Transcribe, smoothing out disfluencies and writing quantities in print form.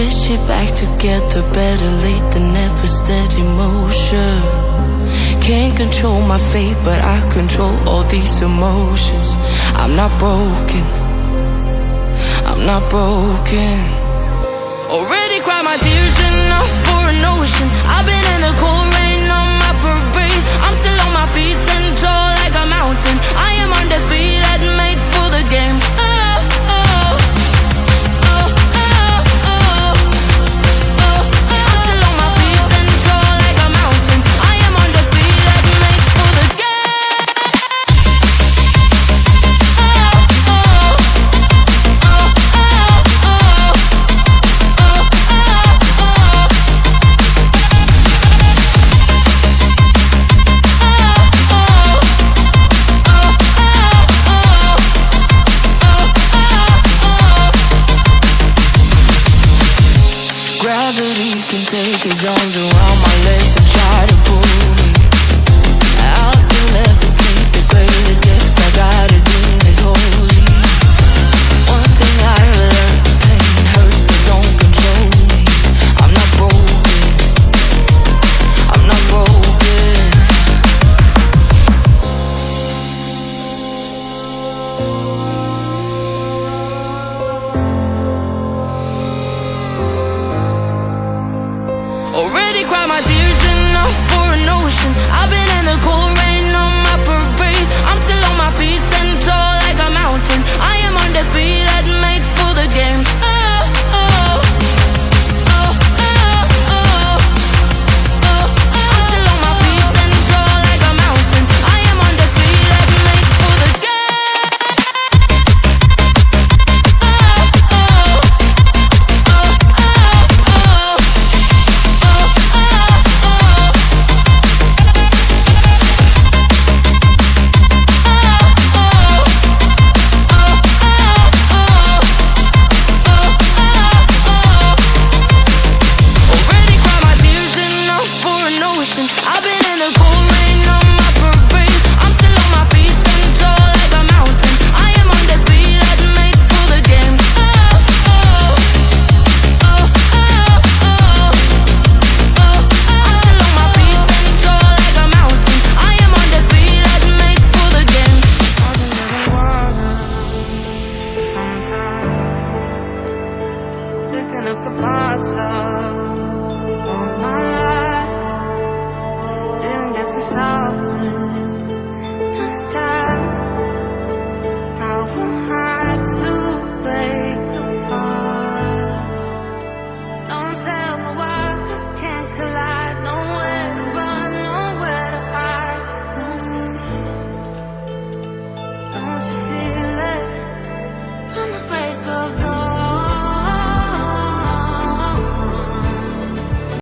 this shit back together, better late than never, steady motion. Can't control my fate, but I control all these emotions. I'm not broken, I'm not broken. Already cried my tears enough for an ocean. I've been in the cold rain on my parade. I'm still on my feet, stand tall like a mountain. I am undefeated, made for the game. Gravity can take his arms around my legs and try to pull me. I'll still never think the greatest gift I got is being this holy. One thing I learned, pain hurts but don't control me. I'm not broken, I'm not broken. Already cried my tears enough for an ocean. I've been in the cold rain on my parade. I'm still on my feet, stand tall like a mountain. I am undefeated, made for the game. I'm still on my feet, stand tall like a mountain. I am undefeated, made for the I've been in the cold rain on my parade. I'm still on my feet, stand tall like a mountain. I am undefeated, made for the game. I'm still on my feet, stand tall like a mountain. I am undefeated, made for the game. I've been living water for some time, picking up the parts of my life. Didn't get to solve it this time.